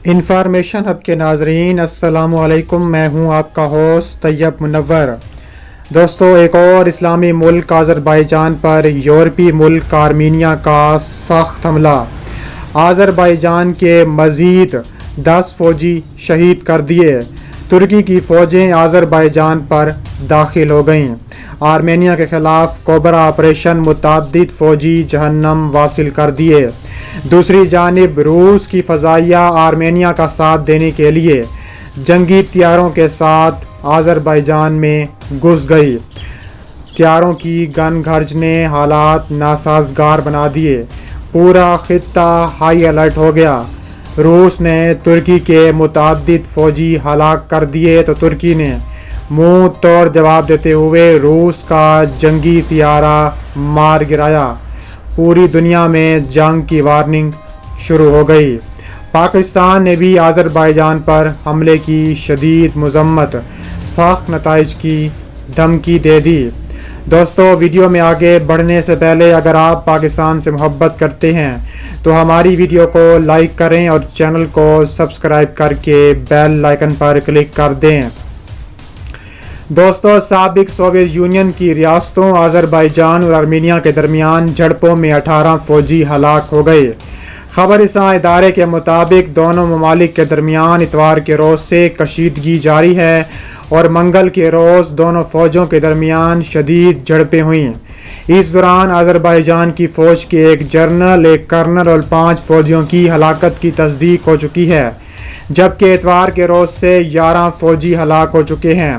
Information hub کے ناظرین السلام علیکم، میں ہوں آپ کا ہوسٹ طیب منور۔ دوستو، ایک اور اسلامی ملک آذربائیجان پر یورپی ملک آرمینیا کا سخت حملہ۔ آذربائیجان کے مزید 10 فوجی شہید کر دیے۔ ترکی کی فوجیں آذربائیجان پر داخل ہو گئیں۔ آرمینیا کے خلاف کوبرا آپریشن، متعدد فوجی جہنم واصل کر دیے۔ دوسری جانب روس کی فضائیہ آرمینیا کا ساتھ دینے کے لیے جنگی طیاروں کے ساتھ آذربائیجان میں گھس گئی۔ طیاروں کی گن گھرج نے حالات ناسازگار بنا دیے۔ پورا خطہ ہائی الرٹ ہو گیا۔ روس نے ترکی کے متعدد فوجی ہلاک کر دیے تو ترکی نے منہ توڑ جواب دیتے ہوئے روس کا جنگی طیارہ مار گرایا۔ پوری دنیا میں جنگ کی وارننگ شروع ہو گئی۔ پاکستان نے بھی آذربائیجان پر حملے کی شدید مذمت، سخت نتائج کی دھمکی دے دی۔ دوستو، ویڈیو میں آگے بڑھنے سے پہلے اگر آپ پاکستان سے محبت کرتے ہیں تو ہماری ویڈیو کو لائک کریں اور چینل کو سبسکرائب کر کے بیل آئیکن پر کلک کر دیں۔ دوستو، سابق سوویت یونین کی ریاستوں آذربائیجان اور آرمینیا کے درمیان جھڑپوں میں 18 فوجی ہلاک ہو گئے۔ خبر رساں ادارے کے مطابق دونوں ممالک کے درمیان اتوار کے روز سے کشیدگی جاری ہے اور منگل کے روز دونوں فوجوں کے درمیان شدید جھڑپیں ہوئیں۔ اس دوران آذربائیجان کی فوج کے ایک جنرل، ایک کرنل اور 5 فوجیوں کی ہلاکت کی تصدیق ہو چکی ہے، جبکہ اتوار کے روز سے 11 فوجی ہلاک ہو چکے ہیں۔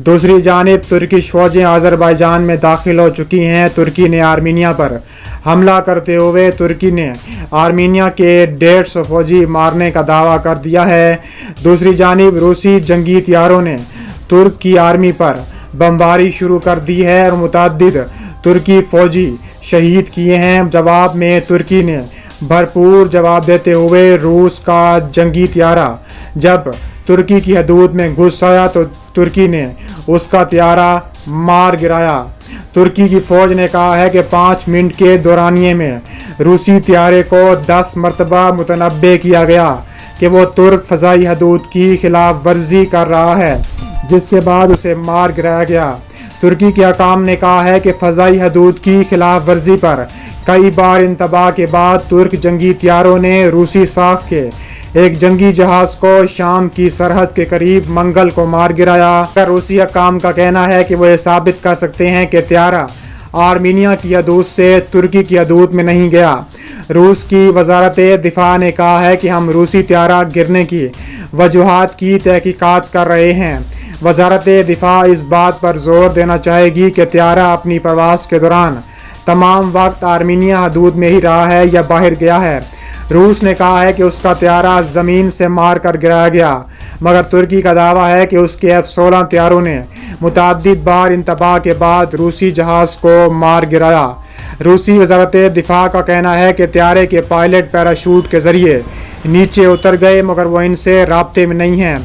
دوسری جانب ترکش فوجیں آذربائیجان میں داخل ہو چکی ہیں۔ ترکی نے آرمینیا پر حملہ کرتے ہوئے ترکی نے آرمینیا کے 150 فوجی مارنے کا دعویٰ کر دیا ہے۔ دوسری جانب روسی جنگی طیاروں نے ترک کی آرمی پر بمباری شروع کر دی ہے اور متعدد ترکی فوجی شہید کیے ہیں۔ جواب میں ترکی نے بھرپور جواب دیتے ہوئے روس کا جنگی طیارہ جب ترکی کی حدود میں گھس آیا تو ترکی نے اس کا طیارہ مار گرایا۔ ترکی کی فوج نے کہا ہے کہ 5 منٹ کے دورانیے میں روسی طیارے کو 10 مرتبہ متنبہ کیا گیا کہ وہ ترک فضائی حدود کی خلاف ورزی کر رہا ہے، جس کے بعد اسے مار گرایا گیا۔ ترکی کے حکام نے کہا ہے کہ فضائی حدود کی خلاف ورزی پر کئی بار انتباہ کے بعد ترک جنگی طیاروں نے روسی ساکھ کے ایک جنگی جہاز کو شام کی سرحد کے قریب منگل کو مار گرایا۔ روسی حکام کا کہنا ہے کہ وہ یہ ثابت کر سکتے ہیں کہ طیارہ آرمینیا کی حدود سے ترکی کی حدود میں نہیں گیا۔ روس کی وزارت دفاع نے کہا ہے کہ ہم روسی طیارہ گرنے کی وجوہات کی تحقیقات کر رہے ہیں۔ وزارت دفاع اس بات پر زور دینا چاہے گی کہ طیارہ اپنی پرواز کے دوران تمام وقت آرمینیا حدود میں ہی رہا ہے یا باہر گیا ہے۔ روس نے کہا ہے کہ اس کا طیارہ زمین سے مار کر گرایا گیا، مگر ترکی کا دعویٰ ہے کہ اس کے F-16 طیاروں نے متعدد بار انتباہ کے بعد روسی جہاز کو مار گرایا۔ روسی وزارت دفاع کا کہنا ہے کہ طیارے کے پائلٹ پیراشوٹ کے ذریعے نیچے اتر گئے مگر وہ ان سے رابطے میں نہیں ہیں۔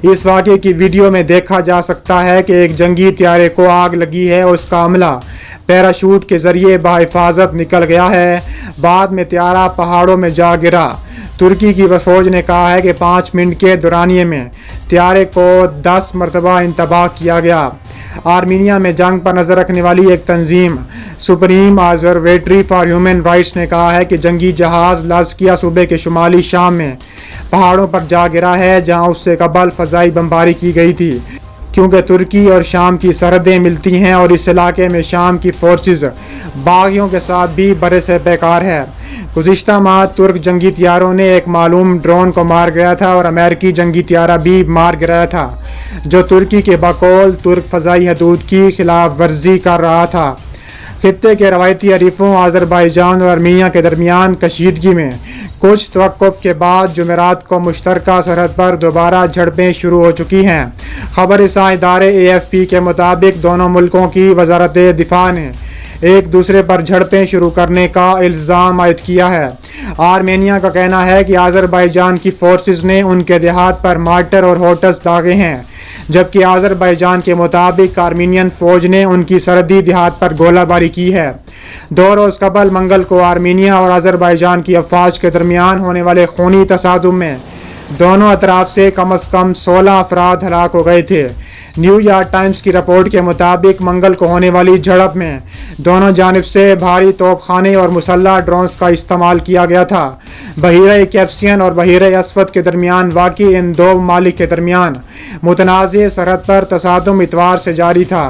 اس واقعے کی ویڈیو میں دیکھا جا سکتا ہے کہ ایک جنگی طیارے کو آگ لگی ہے اور اس کا عملہ پیراشوٹ کے ذریعے بحفاظت نکل گیا ہے۔ بعد میں طیارہ پہاڑوں میں جا گرا۔ ترکی کی فوج نے کہا ہے کہ 5 منٹ کے دورانیے میں طیارے کو 10 مرتبہ انتباہ کیا گیا۔ آرمینیا میں جنگ پر نظر رکھنے والی ایک تنظیم supreme observatory for human rights نے کہا ہے کہ جنگی جہاز لازکیہ صوبے کے شمالی شام میں پہاڑوں پر جا گرا ہے، جہاں اس سے قبل فضائی بمباری کی گئی تھی، کیونکہ ترکی اور شام کی سرحدیں ملتی ہیں اور اس علاقے میں شام کی فورسز باغیوں کے ساتھ بھی برسر پیکار ہے۔ گزشتہ ماہ ترک جنگی طیاروں نے ایک معلوم ڈرون کو مار گرایا تھا اور امریکی جنگی طیارہ بھی مار گرایا تھا، جو ترکی کے بقول ترک فضائی حدود کی خلاف ورزی کر رہا تھا۔ خطے کے روایتی حریفوں آذربائیجان اور آرمینیا کے درمیان کشیدگی میں کچھ توقف کے بعد جمعرات کو مشترکہ سرحد پر دوبارہ جھڑپیں شروع ہو چکی ہیں۔ خبر رساں ادارے AFP کے مطابق دونوں ملکوں کی وزارت دفاع نے ایک دوسرے پر جھڑپیں شروع کرنے کا الزام عائد کیا ہے۔ آرمینیا کا کہنا ہے کہ آذربائیجان کی فورسز نے ان کے دیہات پر مارٹر اور ہوٹس داغے ہیں، جبکہ آذربائیجان کے مطابق آرمینین فوج نے ان کی سرحدی دیہات پر گولہ باری کی ہے۔ 2 روز قبل منگل کو آرمینیا اور آذربائیجان کی افواج کے درمیان ہونے والے خونی تصادم میں دونوں اطراف سے کم از کم 16 افراد ہلاک ہو گئے تھے۔ نیو یارک ٹائمز کی رپورٹ کے مطابق منگل کو ہونے والی جھڑپ میں دونوں جانب سے بھاری توپ خانے اور مسلح ڈرونز کا استعمال کیا گیا تھا۔ بحیرہ کیسپیئن اور بحیرہ اسود کے درمیان واقع ان دو ممالک کے درمیان متنازع سرحد پر تصادم اتوار سے جاری تھا۔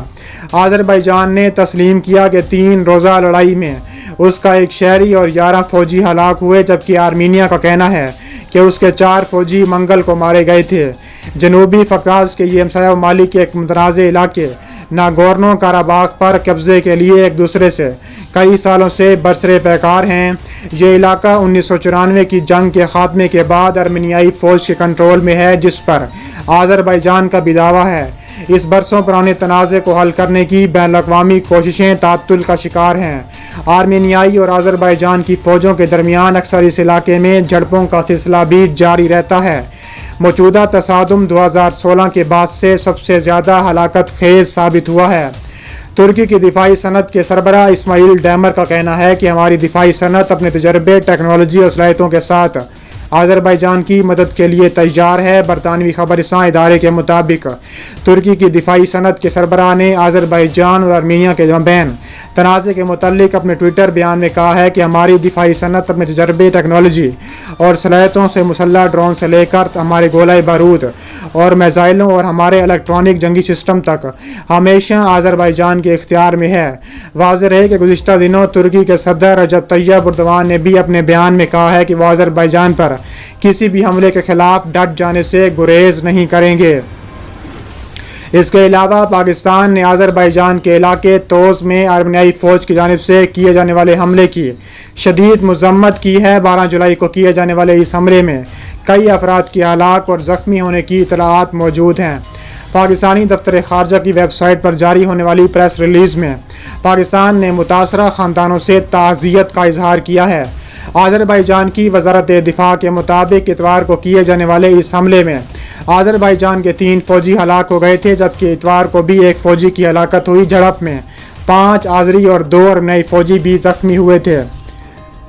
آذربائیجان نے تسلیم کیا کہ 3 روزہ لڑائی میں اس کا ایک شہری اور 11 فوجی ہلاک ہوئے، جبکہ آرمینیا کا کہنا ہے کہ اس کے 4 فوجی منگل کو مارے گئے تھے۔ جنوبی قفقاز کے یہ ہمسایہ ممالک کے ایک متنازع علاقے ناگورنو کاراباخ پر قبضے کے لیے ایک دوسرے سے کئی سالوں سے برسر پیکار ہیں۔ یہ علاقہ 1994 کی جنگ کے خاتمے کے بعد ارمینیائی فوج کے کنٹرول میں ہے، جس پر آذربائیجان کا بھی دعویٰ ہے۔ اس برسوں پرانے تنازع کو حل کرنے کی بین الاقوامی کوششیں تعطل کا شکار ہیں۔ آرمینیائی اور آذربائیجان کی فوجوں کے درمیان اکثر اس علاقے میں جھڑپوں کا سلسلہ بھی جاری رہتا ہے۔ موجودہ تصادم 2016 کے بعد سے سب سے زیادہ ہلاکت خیز ثابت ہوا ہے۔ ترکی کی دفاعی صنعت کے سربراہ اسماعیل ڈیمر کا کہنا ہے کہ ہماری دفاعی صنعت اپنے تجربے، ٹیکنالوجی اور صلاحیتوں کے ساتھ آذربائیجان کی مدد کے لیے تیار ہے۔ برطانوی خبر رساں ادارے کے مطابق ترکی کی دفاعی صنعت کے سربراہ نے آذربائیجان اور آرمینیا کے مابین تنازع کے متعلق اپنے ٹویٹر بیان میں کہا ہے کہ ہماری دفاعی صنعت اپنے تجربے، ٹیکنالوجی اور صلاحیتوں سے مسلح ڈرون سے لے کر ہمارے گولہ بارود اور میزائلوں اور ہمارے الیکٹرانک جنگی سسٹم تک ہمیشہ آذربائیجان کے اختیار میں ہے۔ واضح ہے کہ گزشتہ دنوں ترکی کے صدر رجب طیب اردوان نے بھی اپنے بیان میں کہا ہے کہ وہ آذربائیجان پر کسی بھی حملے کے خلاف ڈٹ جانے سے گریز نہیں کریں گے۔ اس کے علاوہ پاکستان نے آذربائیجان کے علاقے توز میں آرمینیائی فوج کی جانب سے کیے جانے والے حملے کی شدید مذمت کی ہے۔ 12 جولائی کو کیے جانے والے اس حملے میں کئی افراد کی ہلاک اور زخمی ہونے کی اطلاعات موجود ہیں۔ پاکستانی دفتر خارجہ کی ویب سائٹ پر جاری ہونے والی پریس ریلیز میں پاکستان نے متاثرہ خاندانوں سے تعزیت کا اظہار کیا ہے۔ آذربائیجان کی وزارت دفاع کے مطابق اتوار کو کیے جانے والے اس حملے میں آذربائیجان کے 3 فوجی ہلاک ہو گئے تھے، جبکہ اتوار کو بھی ایک فوجی کی ہلاکت ہوئی۔ جھڑپ میں 5 آذری اور 2 ارمینیائی فوجی بھی زخمی ہوئے تھے۔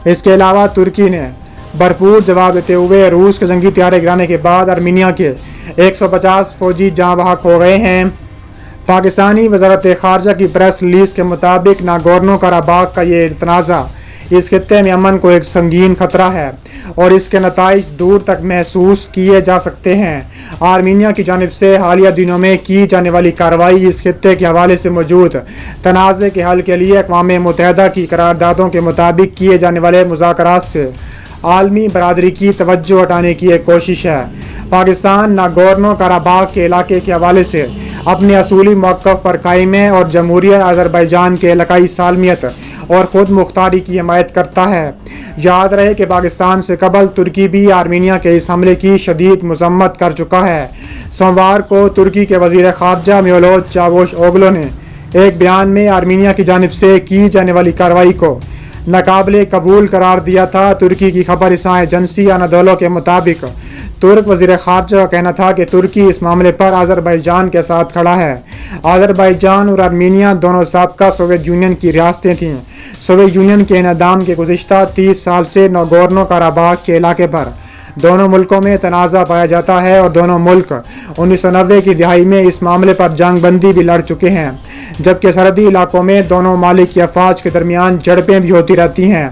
اس کے علاوہ ترکی نے بھرپور جواب دیتے ہوئے روس کے جنگی طیارے گرانے کے بعد آرمینیا کے 150 فوجی جاں بحق ہو گئے ہیں۔ پاکستانی وزارت خارجہ کی پریس ریلیز کے مطابق ناگورنو کاراباخ کا یہ تنازع اس خطے میں امن کو ایک سنگین خطرہ ہے اور اس کے نتائج دور تک محسوس کیے جا سکتے ہیں۔ آرمینیا کی جانب سے حالیہ دنوں میں کی جانے والی کارروائی اس خطے کے حوالے سے موجود تنازع کے حل کے لیے اقوام متحدہ کی قراردادوں کے مطابق کیے جانے والے مذاکرات سے عالمی برادری کی توجہ ہٹانے کی ایک کوشش ہے۔ پاکستان ناگورنو کاراباخ کے علاقے کے حوالے سے اپنے اصولی موقف پر قائم ہے اور جمہوریہ آذربائیجان کے علاقائی سالمیت اور خود مختاری کی حمایت کرتا ہے۔ یاد رہے کہ پاکستان سے قبل ترکی بھی آرمینیا کے اس حملے کی شدید مذمت کر چکا ہے۔ سوموار کو ترکی کے وزیر خارجہ میولوت چاوش اوغلو نے ایک بیان میں آرمینیا کی جانب سے کی جانے والی کارروائی کو ناقابل قبول قرار دیا تھا۔ ترکی کی خبر رساں ایجنسی انادولو کے مطابق ترک وزیر خارجہ کا کہنا تھا کہ ترکی اس معاملے پر آذربائیجان کے ساتھ کھڑا ہے۔ آذربائیجان اور آرمینیا دونوں سابقہ سوویت یونین کی ریاستیں تھیں۔ سوویت یونین کے انہدام کے گزشتہ 30 سال سے ناگورنو کاراباخ کے علاقے پر دونوں ملکوں میں تنازع پایا جاتا ہے اور دونوں ملک 1990 کی دہائی میں اس معاملے پر جنگ بندی بھی لڑ چکے ہیں، جبکہ سرحدی علاقوں میں دونوں ممالک کی افواج کے درمیان جھڑپیں بھی ہوتی رہتی ہیں۔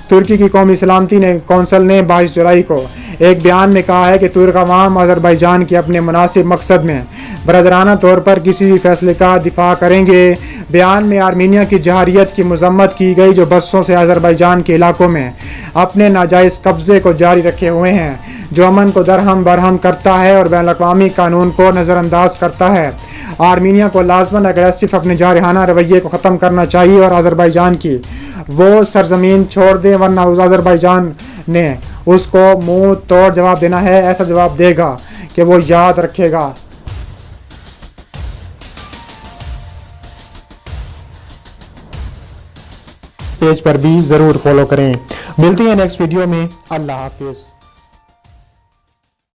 ترکی کی قومی سلامتی کونسل نے 22 جولائی کو ایک بیان میں کہا ہے کہ ترک عوام آذربائیجان کے اپنے مناسب مقصد میں برادرانہ طور پر کسی بھی فیصلے کا دفاع کریں گے۔ بیان میں آرمینیا کی جارحیت کی مذمت کی گئی، جو برسوں سے آذربائیجان کے علاقوں میں اپنے ناجائز قبضے کو جاری رکھے ہوئے ہیں، جو امن کو درہم برہم کرتا ہے اور بین الاقوامی قانون کو نظر انداز کرتا ہے۔ آرمینیا کو لازماً اگریسو اپنے جارحانہ رویے کو ختم کرنا چاہیے اور آذربائیجان کی وہ سرزمین چھوڑ دیں، ورنہ آذربائیجان نے اس کو منہ توڑ جواب دینا ہے۔ ایسا جواب دے گا کہ وہ یاد رکھے گا۔ پیج پر بھی ضرور فالو کریں۔ ملتے ہیں نیکسٹ ویڈیو میں۔ اللہ حافظ۔